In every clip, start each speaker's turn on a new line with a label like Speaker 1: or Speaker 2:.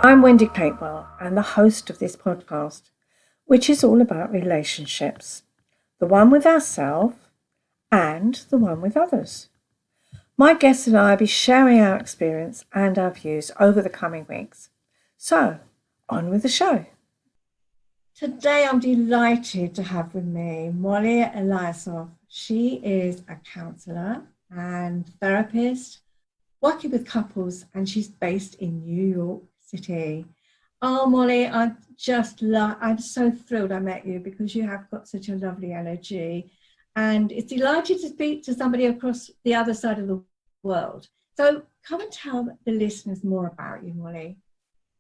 Speaker 1: I'm Wendy Capewell and the host of this podcast, which is all about relationships, the one with ourselves and the one with others. My guests and I will be sharing our experience and our views over the coming weeks. So, on with the show. Today I'm delighted to have with me Mollie Eliasof. She is a counsellor and therapist working with couples, and she's based in New York City. Oh, Mollie, I'm so thrilled I met you because you have got such a lovely energy, and it's delighted to speak to somebody across the other side of the world. So come and tell the listeners more about you, Mollie.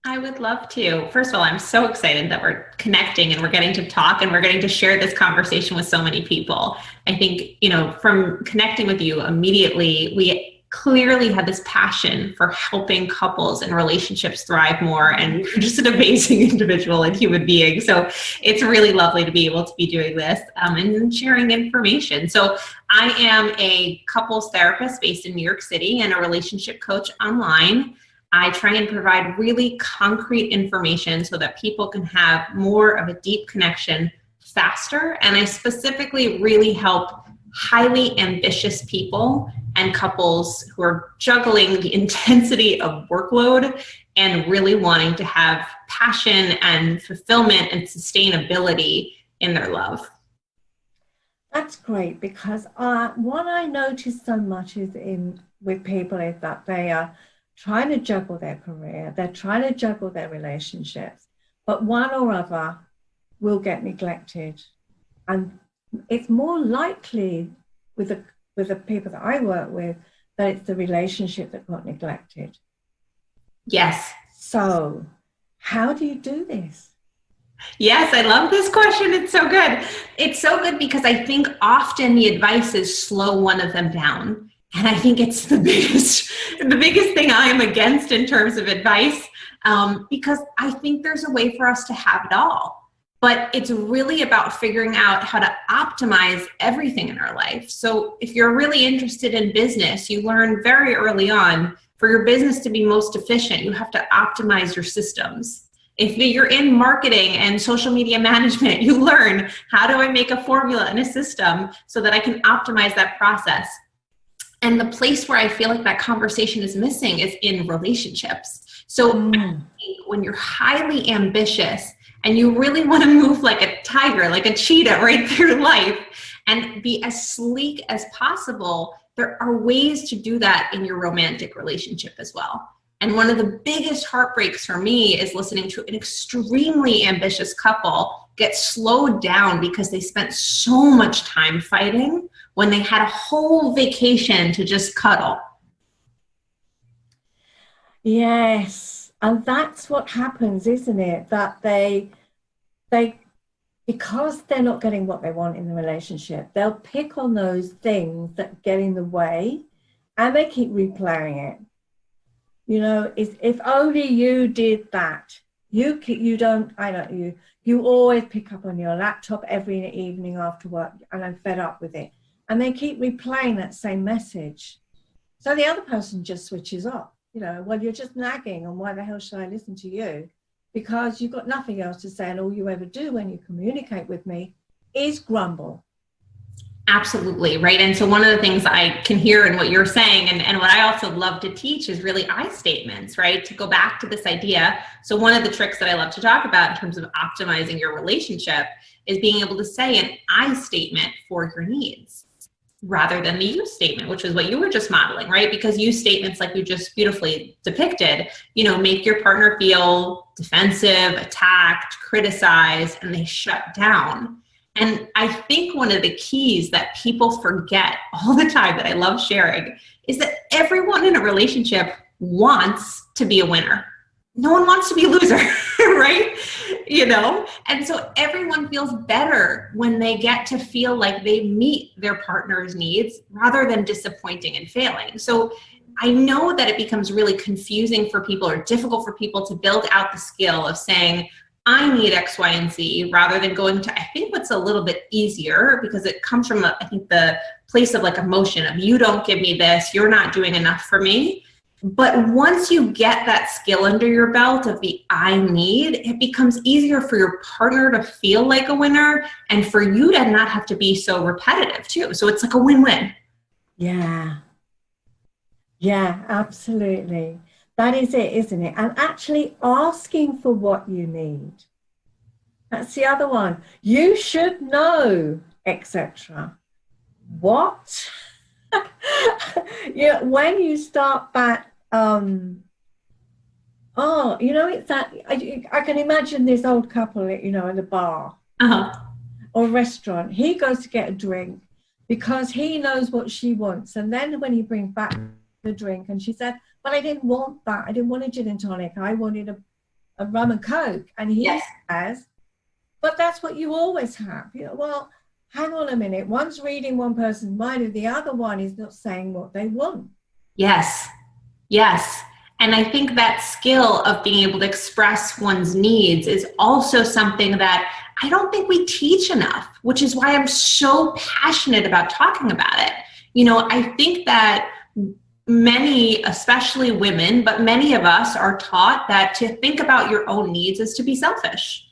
Speaker 2: I would love to. First of all, I'm so excited that we're connecting and we're getting to talk and we're getting to share this conversation with so many people. I think, from connecting with you immediately, we clearly had this passion for helping couples and relationships thrive more. And you're just an amazing individual and human being. So it's really lovely to be able to be doing this and sharing information. So I am a couples therapist based in New York City and a relationship coach online. I try and provide really concrete information so that people can have more of a deep connection faster. And I specifically really help highly ambitious people and couples who are juggling the intensity of workload and really wanting to have passion and fulfillment and sustainability in their love.
Speaker 1: That's great, because what I notice so much with people is that they are trying to juggle their career, they're trying to juggle their relationships, but one or other will get neglected. And it's more likely with the people that I work with that it's the relationship that got neglected.
Speaker 2: Yes.
Speaker 1: So how do you do this?
Speaker 2: Yes, I love this question. It's so good. It's so good because I think often the advice is slow one of them down. And I think it's the biggest thing I am against in terms of advice, because I think there's a way for us to have it all. But it's really about figuring out how to optimize everything in our life. So if you're really interested in business, you learn very early on, for your business to be most efficient, you have to optimize your systems. If you're in marketing and social media management, you learn, how do I make a formula and a system so that I can optimize that process? And the place where I feel like that conversation is missing is in relationships. So when you're highly ambitious and you really want to move like a tiger, like a cheetah right through life and be as sleek as possible, there are ways to do that in your romantic relationship as well. And one of the biggest heartbreaks for me is listening to an extremely ambitious couple get slowed down because they spent so much time fighting when they had a whole vacation to just cuddle.
Speaker 1: Yes, and that's what happens, isn't it? That they because they're not getting what they want in the relationship, they'll pick on those things that get in the way and they keep replaying it. If only you did that. You always pick up on your laptop every evening after work, and I'm fed up with it. And they keep replaying that same message. So the other person just switches off. Well, you're just nagging, and why the hell should I listen to you? Because you've got nothing else to say, and all you ever do when you communicate with me is grumble.
Speaker 2: Absolutely, right? And so one of the things I can hear in what you're saying, and what I also love to teach, is really I statements, right? To go back to this idea. So one of the tricks that I love to talk about in terms of optimizing your relationship is being able to say an I statement for your needs rather than the you statement, which is what you were just modeling, right? Because you statements, like you just beautifully depicted, make your partner feel defensive, attacked, criticized, and they shut down. And I think one of the keys that people forget all the time that I love sharing is that everyone in a relationship wants to be a winner. No one wants to be a loser, right? And so everyone feels better when they get to feel like they meet their partner's needs rather than disappointing and failing. So I know that it becomes really confusing for people or difficult for people to build out the skill of saying, I need X, Y, and Z, rather than going to, I think what's a little bit easier, because it comes from, I think, the place of like emotion of, you don't give me this, you're not doing enough for me, But once you get that skill under your belt of the I need, it becomes easier for your partner to feel like a winner and for you to not have to be so repetitive too. So it's like a win-win.
Speaker 1: Yeah. Yeah, absolutely. That is it, isn't it? And actually asking for what you need. That's the other one. You should know, etc. What? Yeah, when you start that, it's that I can imagine this old couple, at a bar or restaurant. He goes to get a drink because he knows what she wants. And then when he brings back the drink and she said, but I didn't want that. I didn't want a gin and tonic. I wanted a rum and coke. And he says, but that's what you always have. Well, hang on a minute. One's reading one person's mind and the other one is not saying what they want.
Speaker 2: Yes. Yes. And I think that skill of being able to express one's needs is also something that I don't think we teach enough, which is why I'm so passionate about talking about it. I think that many, especially women, but many of us are taught that to think about your own needs is to be selfish.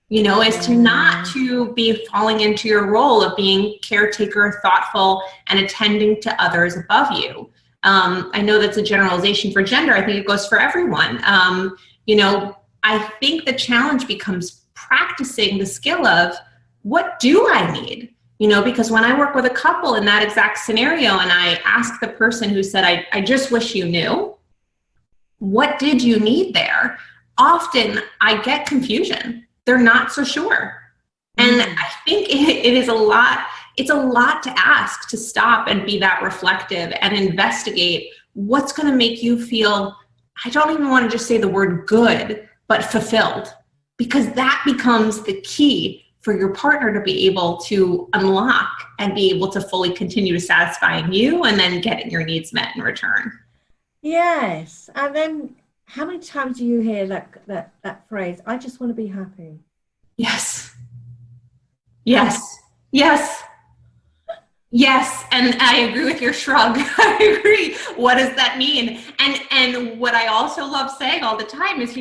Speaker 2: Is to not to be falling into your role of being caretaker, thoughtful, and attending to others above you. I know that's a generalization for gender. I think it goes for everyone. I think the challenge becomes practicing the skill of what do I need? Because when I work with a couple in that exact scenario and I ask the person who said, I just wish you knew, what did you need there? Often I get confusion. They're not so sure. And I think it is it's a lot to ask to stop and be that reflective and investigate what's going to make you feel, I don't even want to just say the word good, but fulfilled, because that becomes the key for your partner to be able to unlock and be able to fully continue to satisfying you and then getting your needs met in return.
Speaker 1: Yes. And then how many times do you hear that phrase, I just want to be happy?
Speaker 2: Yes. Yes. Yes. Yes. And I agree with your shrug. I agree. What does that mean? And what I also love saying all the time is, I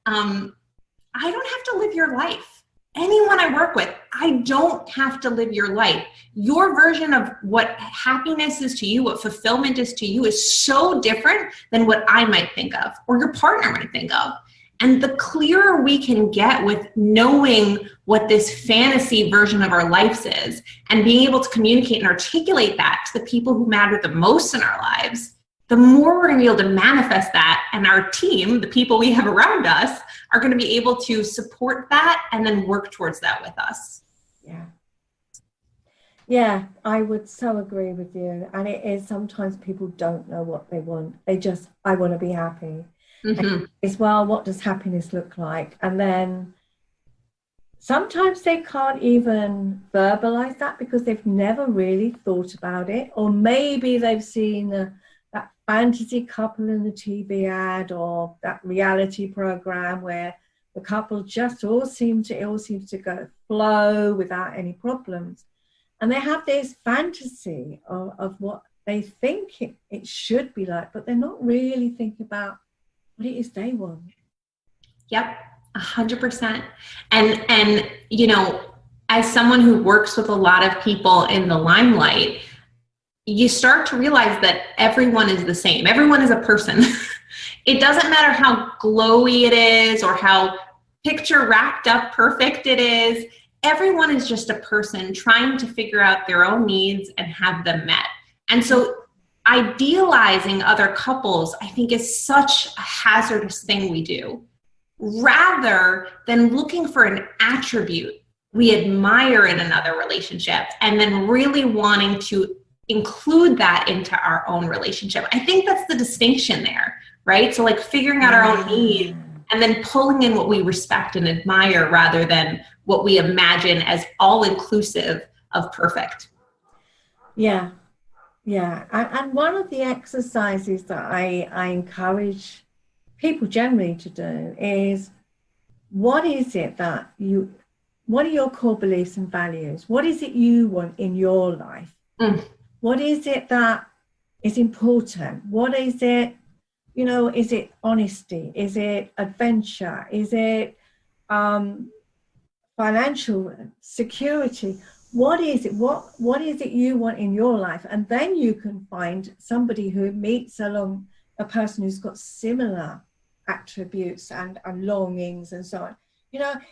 Speaker 2: don't have to live your life. Anyone I work with, I don't have to live your life. Your version of what happiness is to you, what fulfillment is to you, is so different than what I might think of or your partner might think of. And the clearer we can get with knowing what this fantasy version of our lives is and being able to communicate and articulate that to the people who matter the most in our lives, the more we're going to be able to manifest that, and our team, the people we have around us, are going to be able to support that and then work towards that with us.
Speaker 1: Yeah, I would so agree with you. And it is, sometimes people don't know what they want. They just, I want to be happy. As well, what does happiness look like? And then sometimes they can't even verbalize that because they've never really thought about it. Or maybe they've seen that fantasy couple in the TV ad or that reality program where the couple just all seems to go flow without any problems. And they have this fantasy of what they think it should be like, but they're not really thinking about what it is they want.
Speaker 2: Yep, 100%. And as someone who works with a lot of people in the limelight, you start to realize that everyone is the same. Everyone is a person. It doesn't matter how glowy it is or how picture wrapped up perfect it is. Everyone is just a person trying to figure out their own needs and have them met. And so idealizing other couples, I think, is such a hazardous thing we do, rather than looking for an attribute we admire in another relationship and then really wanting to include that into our own relationship. I think that's the distinction there, right? So like figuring out our own needs and then pulling in what we respect and admire rather than what we imagine as all inclusive of perfect.
Speaker 1: Yeah. And one of the exercises that I encourage people generally to do is, what is it that what are your core beliefs and values? What is it you want in your life? What is it that is important? What is it, is it honesty? Is it adventure? Is it financial security? What is it? What is it you want in your life? And then you can find somebody who meets along a person who's got similar attributes and longings and so on.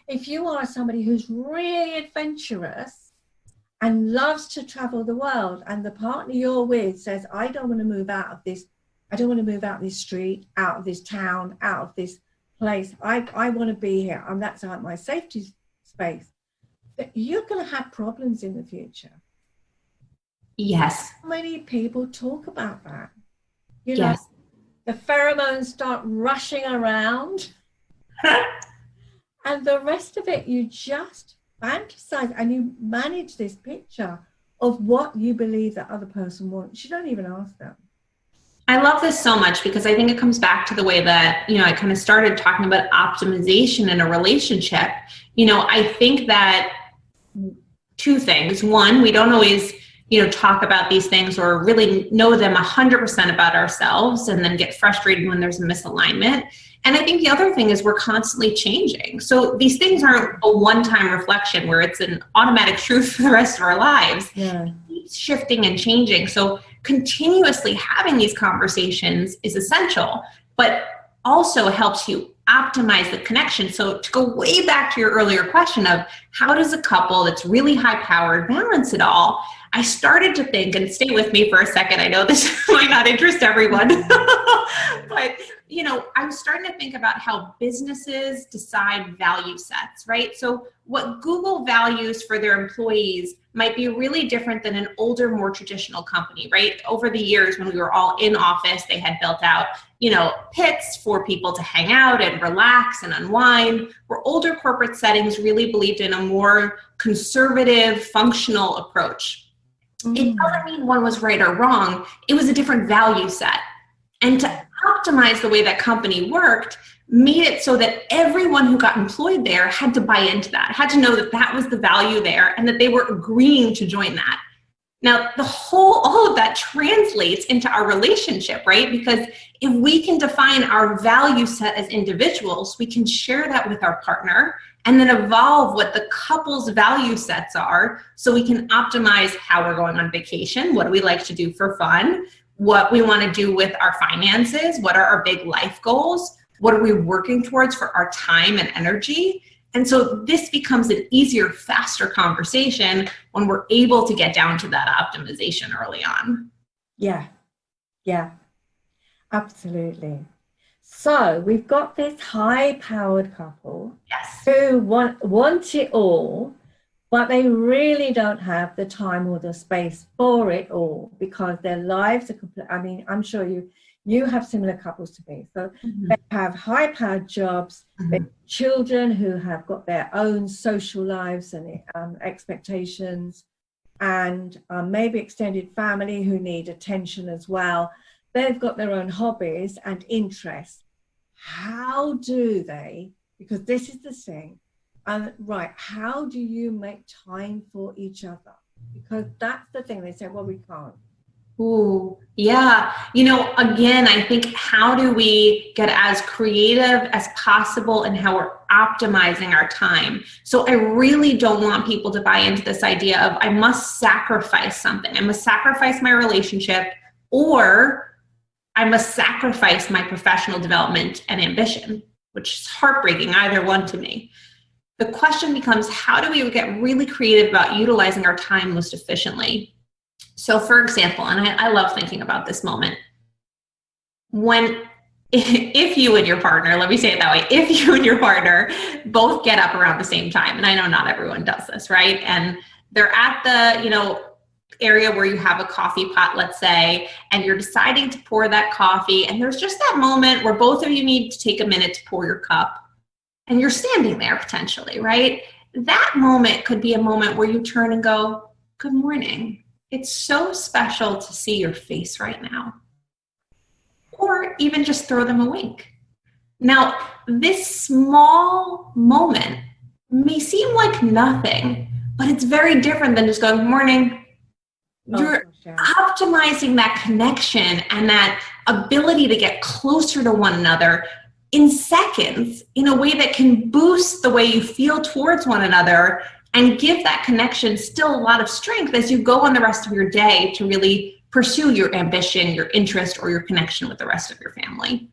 Speaker 1: If you are somebody who's really adventurous and loves to travel the world, and the partner you're with says, I don't want to move out of this street, out of this town, out of this place. I want to be here, and that's out my safety space. But you're going to have problems in the future.
Speaker 2: Yes.
Speaker 1: How many people talk about that?
Speaker 2: Yes.
Speaker 1: The pheromones start rushing around. And the rest of it, you just fantasize and you manage this picture of what you believe that other person wants. You don't even ask them.
Speaker 2: I love this so much because I think it comes back to the way that, I kind of started talking about optimization in a relationship. I think that two things. One, we don't always, talk about these things or really know them 100% about ourselves, and then get frustrated when there's a misalignment. And I think the other thing is we're constantly changing. So these things aren't a one-time reflection where it's an automatic truth for the rest of our lives.
Speaker 1: Yeah.
Speaker 2: It's shifting and changing. So continuously having these conversations is essential, but also helps you optimize the connection. So to go way back to your earlier question of how does a couple that's really high-powered balance it all, I started to think, and stay with me for a second, I know this might not interest everyone, but I was starting to think about how businesses decide value sets, right? So what Google values for their employees might be really different than an older, more traditional company, right? Over the years when we were all in office, they had built out, pits for people to hang out and relax and unwind, where older corporate settings really believed in a more conservative, functional approach. It doesn't mean one was right or wrong. It was a different value set. And to optimize the way that company worked made it so that everyone who got employed there had to buy into that, had to know that that was the value there and that they were agreeing to join that. Now, all of that translates into our relationship, right? Because if we can define our value set as individuals, we can share that with our partner and then evolve what the couple's value sets are so we can optimize how we're going on vacation, what do we like to do for fun, what we want to do with our finances, what are our big life goals, what are we working towards for our time and energy. And so this becomes an easier, faster conversation when we're able to get down to that optimization early on.
Speaker 1: Yeah, absolutely. So we've got this high-powered couple who want it all, but they really don't have the time or the space for it all because their lives are complete. I mean, I'm sure you have similar couples to me. So they have high-powered jobs, they have children who have got their own social lives and expectations, and maybe extended family who need attention as well. They've got their own hobbies and interests. How do they, because this is the thing, how do you make time for each other? Because that's the thing. They say, well, we can't.
Speaker 2: Ooh, yeah. Again, I think how do we get as creative as possible in how we're optimizing our time? So I really don't want people to buy into this idea of I must sacrifice something. I must sacrifice my relationship, or I must sacrifice my professional development and ambition, which is heartbreaking, either one to me. The question becomes, how do we get really creative about utilizing our time most efficiently? So for example, and I love thinking about this moment, if you and your partner, let me say it that way, if you and your partner both get up around the same time, and I know not everyone does this, right? And they're at the, area where you have a coffee pot, let's say, and you're deciding to pour that coffee, and there's just that moment where both of you need to take a minute to pour your cup, and you're standing there potentially, right? That moment could be a moment where you turn and go, good morning. It's so special to see your face right now. Or even just throw them a wink. Now, this small moment may seem like nothing, but it's very different than just going, good morning. You're optimizing that connection and that ability to get closer to one another in seconds in a way that can boost the way you feel towards one another and give that connection still a lot of strength as you go on the rest of your day to really pursue your ambition, your interest, or your connection with the rest of your family.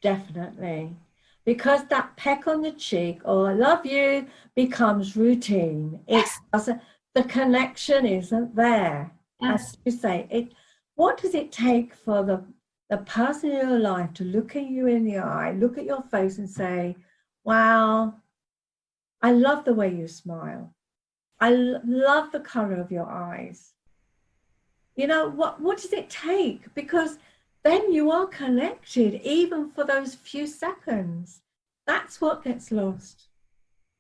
Speaker 1: Definitely. Because that peck on the cheek or I love you becomes routine.
Speaker 2: Yes.
Speaker 1: The connection isn't there.
Speaker 2: Yes.
Speaker 1: As you say, what does it take for the person in your life to look at you in the eye, look at your face and say, wow, I love the way you smile. I love the color of your eyes. You know, what does it take? Because then you are connected, even for those few seconds. That's what gets lost.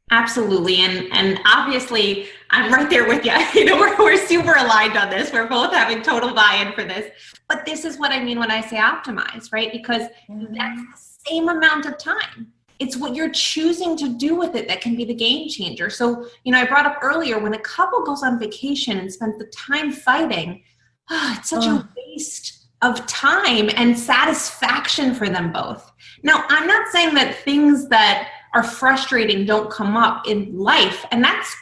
Speaker 2: Absolutely. And obviously, I'm right there with you. You know, we're super aligned on this. We're both having total buy-in for this. But this is what I mean when I say optimize, right? Because that's the same amount of time. It's what you're choosing to do with it that can be the game changer. So, you know, I brought up earlier, when a couple goes on vacation and spends the time fighting, it's such a waste of time and satisfaction for them both. Now, I'm not saying that things that are frustrating don't come up in life. And that's,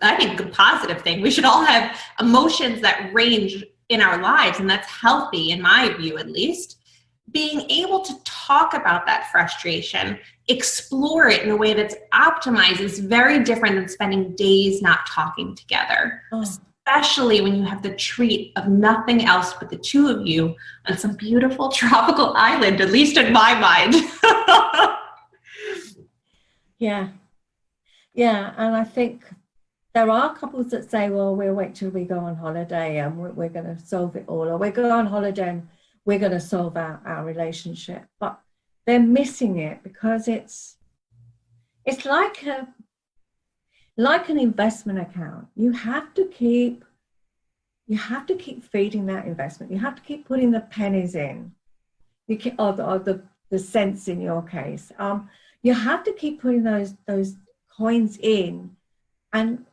Speaker 2: I think, a positive thing. We should all have emotions that range in our lives. And that's healthy, in my view, at least. Being able to talk about that frustration, explore it in a way that's optimized is very different than spending days not talking together. Especially when you have the treat of nothing else but the two of you on some beautiful tropical island, at least in my mind.
Speaker 1: Yeah. And I think there are couples that say, well, we'll wait till we go on holiday and we're going to solve it all. Or we go on holiday and we're going to solve our relationship. But they're missing it because it's like an investment account. You have to keep feeding that investment. You have to keep putting the pennies in, or the cents in your case. You have to keep putting those coins in. And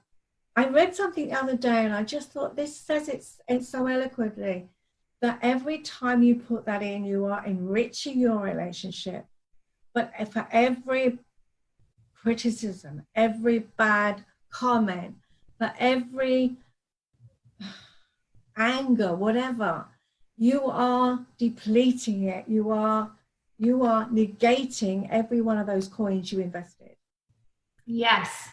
Speaker 1: I read something the other day, and I just thought this says it so eloquently, that every time you put that in, you are enriching your relationship. But for every criticism, every bad comment, for every anger, whatever, you are depleting it. You are negating every one of those coins you invested.
Speaker 2: Yes,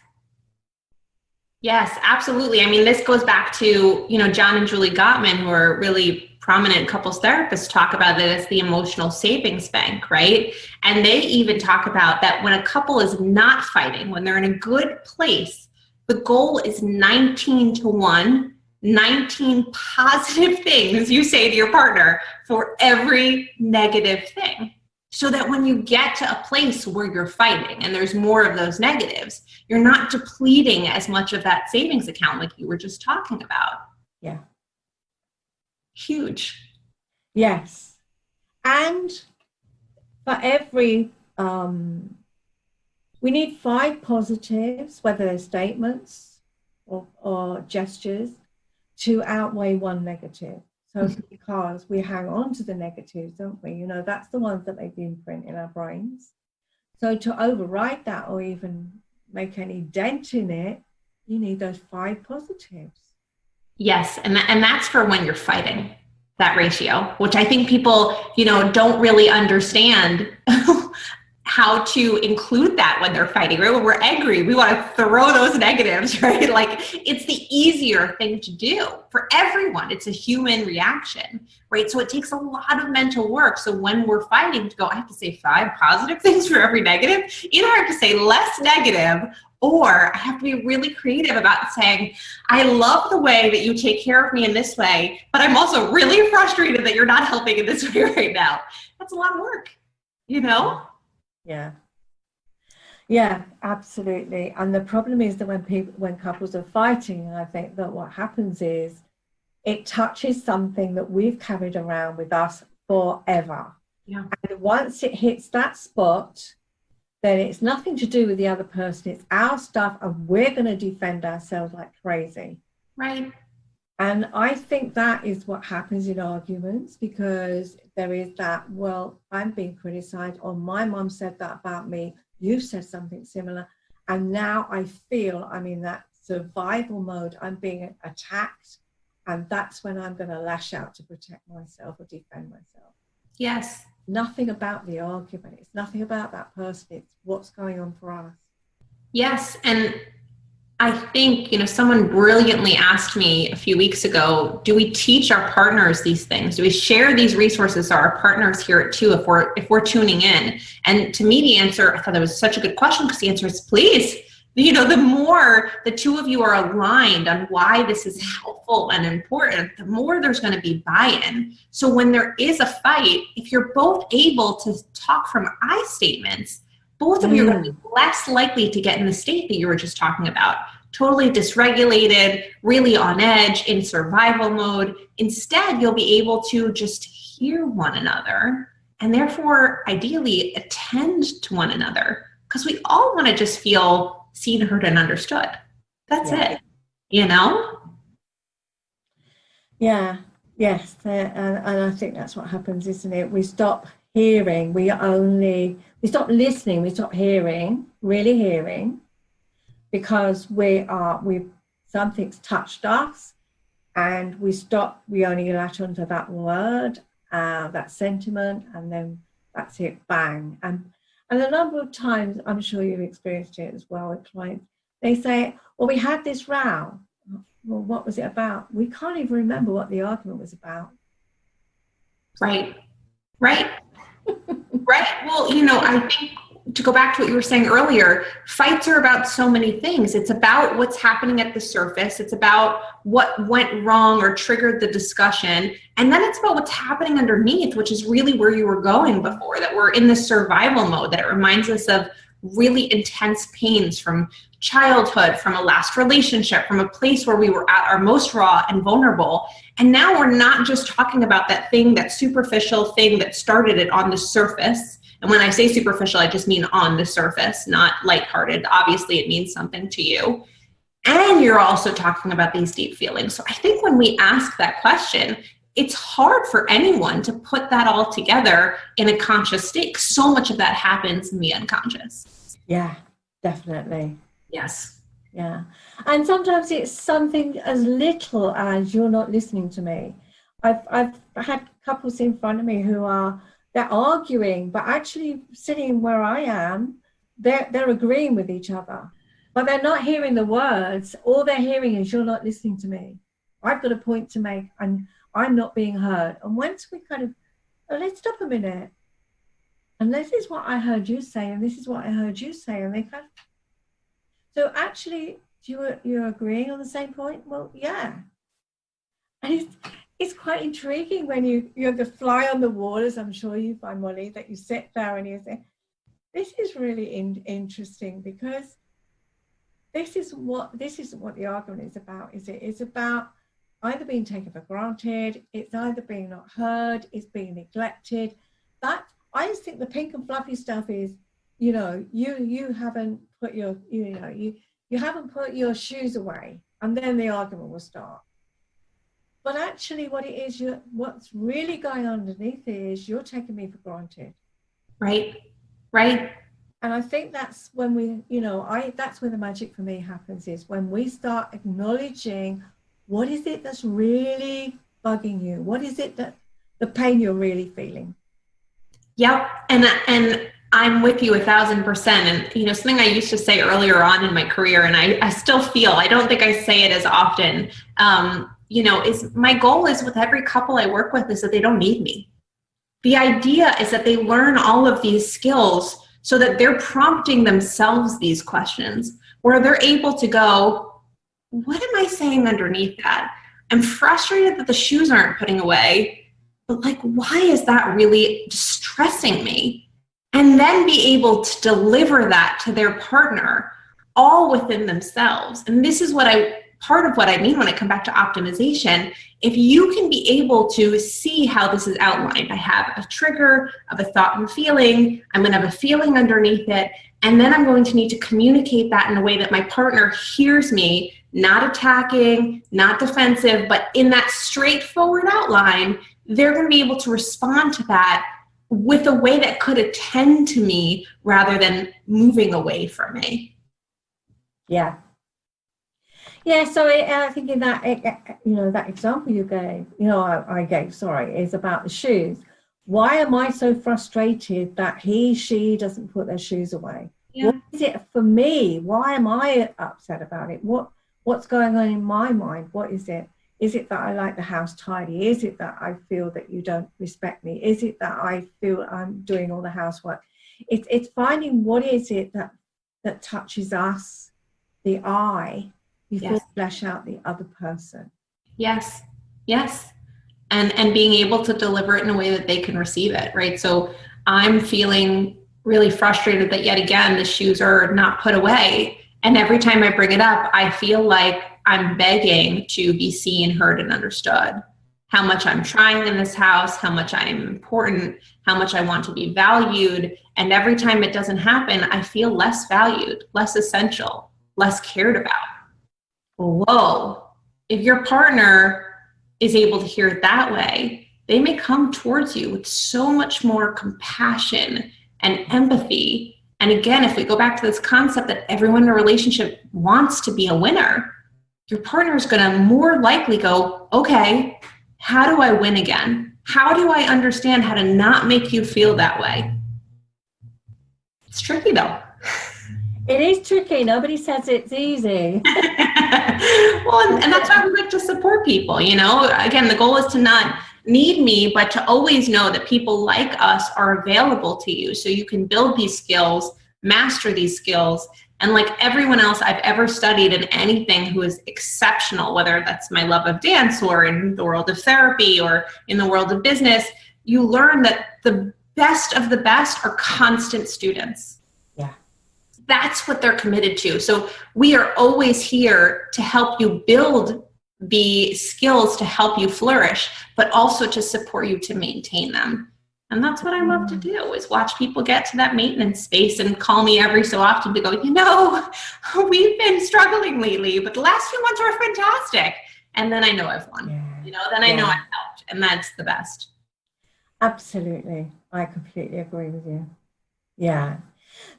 Speaker 2: absolutely. I mean, this goes back to, you know, John and Julie Gottman, who are really prominent couples therapists, talk about it as the emotional savings bank, right? And they even talk about that when a couple is not fighting, when they're in a good place, the goal is 19-1, 19 positive things you say to your partner for every negative thing. So that when you get to a place where you're fighting and there's more of those negatives, you're not depleting as much of that savings account like you were just talking about.
Speaker 1: Yeah.
Speaker 2: Huge.
Speaker 1: Yes. And for every, we need 5 positives, whether they're statements or gestures, to outweigh 1 negative. So because we hang on to the negatives, don't we? You know, that's the ones that make the imprint in our brains. So to override that or even make any dent in it, you need those 5 positives.
Speaker 2: Yes, and that's for when you're fighting, that ratio, which I think people, you know, don't really understand how to include that when they're fighting, right? When we're angry, we want to throw those negatives, right? Like, it's the easier thing to do for everyone. It's a human reaction, right? So it takes a lot of mental work. So when we're fighting, to go, I have to say 5 positive things for every negative. Either I have to say less negative, or I have to be really creative about saying, I love the way that you take care of me in this way, but I'm also really frustrated that you're not helping in this way right now. That's a lot of work, you know?
Speaker 1: Yeah, absolutely. And the problem is that when couples are fighting, I think that what happens is it touches something that we've carried around with us forever.
Speaker 2: Yeah.
Speaker 1: And once it hits that spot, then it's nothing to do with the other person. It's our stuff, and we're going to defend ourselves like crazy.
Speaker 2: Right.
Speaker 1: And I think that is what happens in arguments, because there is that, well, I'm being criticized, or my mom said that about me, you've said something similar. And now I feel I'm in that survival mode. I'm being attacked. And that's when I'm going to lash out to protect myself or defend myself.
Speaker 2: Yes.
Speaker 1: Nothing about the argument. It's nothing about that person. It's what's going on for us.
Speaker 2: Yes. And I think, someone brilliantly asked me a few weeks ago, do we teach our partners these things? Do we share these resources so our partners hear it too if we're tuning in? And to me, the answer, I thought that was such a good question, because the answer is please. The more the two of you are aligned on why this is helpful and important, the more there's going to be buy-in. So when there is a fight, if you're both able to talk from I statements, both of you are going to be less likely to get in the state that you were just talking about, totally dysregulated, really on edge, in survival mode. Instead, you'll be able to just hear one another and therefore ideally attend to one another, because we all want to just feel seen, heard, and understood. That's it,
Speaker 1: Yeah, yes. And I think that's what happens, isn't it? We stop hearing, we stop listening, we stop hearing, really hearing, because something's touched us, and we only latch onto that word, that sentiment, and then that's it, bang. And a number of times, I'm sure you've experienced it as well with clients, they say, well, we had this row. Well, what was it about? We can't even remember what the argument was about.
Speaker 2: Right. Right. Well, I think, to go back to what you were saying earlier, fights are about so many things. It's about what's happening at the surface. It's about what went wrong or triggered the discussion. And then it's about what's happening underneath, which is really where you were going before, that we're in this survival mode, that it reminds us of really intense pains from childhood, from a last relationship, from a place where we were at our most raw and vulnerable. And now we're not just talking about that thing, that superficial thing that started it on the surface. And when I say superficial, I just mean on the surface, not lighthearted. Obviously, it means something to you. And you're also talking about these deep feelings. So I think when we ask that question, it's hard for anyone to put that all together in a conscious state. So much of that happens in the unconscious.
Speaker 1: Yeah, definitely.
Speaker 2: Yes.
Speaker 1: Yeah. And sometimes it's something as little as you're not listening to me. I've had couples in front of me they're arguing, but actually sitting where I am, they're agreeing with each other, but they're not hearing the words. All they're hearing is, you're not listening to me. I've got a point to make, and I'm not being heard. And once we kind of, let's stop a minute, and this is what I heard you say, and this is what I heard you say, and they kind of, so actually, you're agreeing on the same point? Well, yeah. And it's quite intriguing when you have the fly on the wall, as I'm sure you find, Mollie, that you sit there and you say, this is really interesting, because this isn't what the argument is about, is it? It's about either being taken for granted, it's either being not heard, it's being neglected. That, I just think the pink and fluffy stuff is, you haven't put you haven't put your shoes away, and then the argument will start. But actually what it is, what's really going on underneath is, you're taking me for granted.
Speaker 2: Right.
Speaker 1: And I think that's when that's where the magic for me happens, is when we start acknowledging, what is it that's really bugging you? What is it that the pain you're really feeling?
Speaker 2: Yep. And I'm with you 1,000%. And, something I used to say earlier on in my career, and I still feel, I don't think I say it as often, is my goal is with every couple I work with is that they don't need me. The idea is that they learn all of these skills so that they're prompting themselves these questions, where they're able to go, what am I saying underneath that? I'm frustrated that the shoes aren't putting away, but why is that really distressing me? And then be able to deliver that to their partner, all within themselves. And this is part of what I mean when I come back to optimization. If you can be able to see how this is outlined, I have a trigger of a thought and feeling, I'm going to have a feeling underneath it, And then I'm going to need to communicate that in a way that my partner hears me, not attacking, not defensive, but in that straightforward outline, they're going to be able to respond to that with a way that could attend to me rather than moving away from me.
Speaker 1: Yeah. Yeah, so I think in that, that example you gave, I gave, is about the shoes. Why am I so frustrated that she doesn't put their shoes away? Yeah. What is it for me? Why am I upset about it? What's going on in my mind? What is it? Is it that I like the house tidy? Is it that I feel that you don't respect me? Is it that I feel I'm doing all the housework? It's finding what is it that touches us, the I, before flesh out the other person.
Speaker 2: Yes. And being able to deliver it in a way that they can receive it, right? So I'm feeling really frustrated that yet again, the shoes are not put away. And every time I bring it up, I feel like I'm begging to be seen, heard, and understood. How much I'm trying in this house, how much I'm important, how much I want to be valued. And every time it doesn't happen, I feel less valued, less essential, less cared about. Whoa, if your partner is able to hear it that way, they may come towards you with so much more compassion and empathy. And again, if we go back to this concept that everyone in a relationship wants to be a winner, your partner is going to more likely go, okay, how do I win again? How do I understand how to not make you feel that way? It's tricky though.
Speaker 1: It is tricky. Nobody says it's easy.
Speaker 2: Well, and that's why we like to support people, Again, the goal is to not need me, but to always know that people like us are available to you. So you can build these skills, master these skills. And like everyone else I've ever studied in anything who is exceptional, whether that's my love of dance or in the world of therapy or in the world of business, you learn that the best of the best are constant students. That's what they're committed to. So we are always here to help you build the skills to help you flourish, but also to support you to maintain them. And that's what I love to do, is watch people get to that maintenance space and call me every so often to go, we've been struggling lately, but the last few months were fantastic. And then I know I've won, then I know I've helped, and that's the best.
Speaker 1: Absolutely. I completely agree with you. Yeah.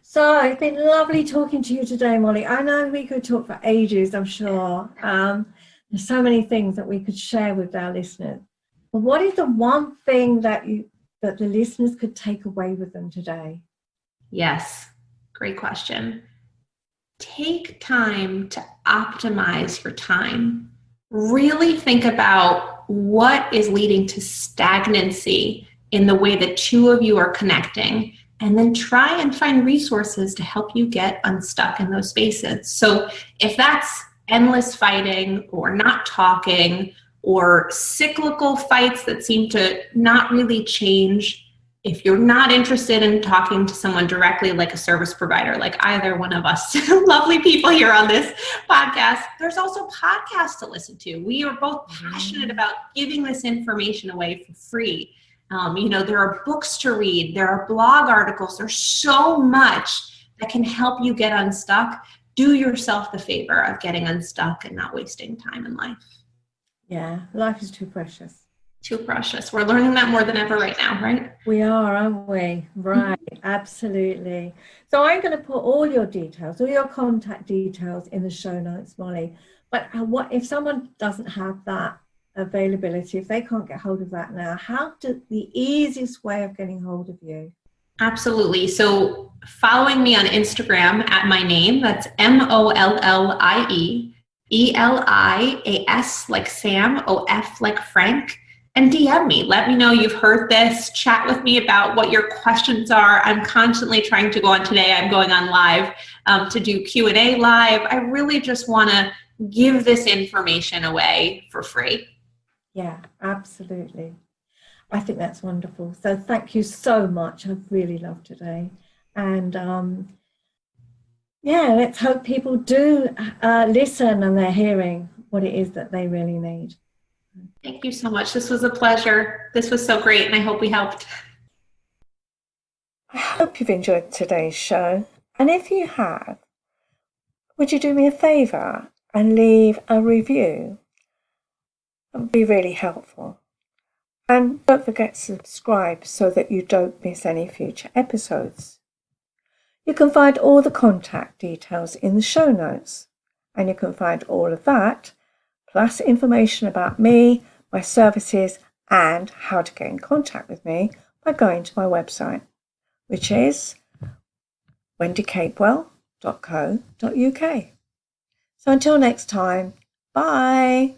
Speaker 1: So it's been lovely talking to you today, Mollie. I know we could talk for ages, I'm sure. There's so many things that we could share with our listeners. But what is the one thing that the listeners could take away with them today?
Speaker 2: Yes, great question. Take time to optimize your time. Really think about what is leading to stagnancy in the way that two of you are connecting. And then try and find resources to help you get unstuck in those spaces. So if that's endless fighting or not talking or cyclical fights that seem to not really change, if you're not interested in talking to someone directly like a service provider, like either one of us lovely people here on this podcast, there's also podcasts to listen to. We are both passionate about giving this information away for free. There are books to read, there are blog articles, there's so much that can help you get unstuck. Do yourself the favor of getting unstuck and not wasting time in life.
Speaker 1: Yeah, life is too precious.
Speaker 2: Too precious. We're learning that more than ever right now, right?
Speaker 1: We are, aren't we? Right, absolutely. So I'm going to put all your details, all your contact details in the show notes, Mollie. But what if someone doesn't have that availability, if they can't get hold of that now, the easiest way of getting hold of you?
Speaker 2: Absolutely. So following me on Instagram at my name, that's Mollie Elias like Sam, OF like Frank, and DM me. Let me know you've heard this. Chat with me about what your questions are. I'm constantly trying to go on today. I'm going on live to do Q&A live. I really just want to give this information away for free.
Speaker 1: Yeah, absolutely. I think that's wonderful. So thank you so much. I've really loved today. And let's hope people do listen and they're hearing what it is that they really need.
Speaker 2: Thank you so much. This was a pleasure. This was so great, and I hope we helped.
Speaker 1: I hope you've enjoyed today's show. And if you have, would you do me a favour and leave a review? That would be really helpful. And don't forget to subscribe so that you don't miss any future episodes. You can find all the contact details in the show notes, and you can find all of that, plus information about me, my services, and how to get in contact with me by going to my website, which is wendycapewell.co.uk. So until next time, bye.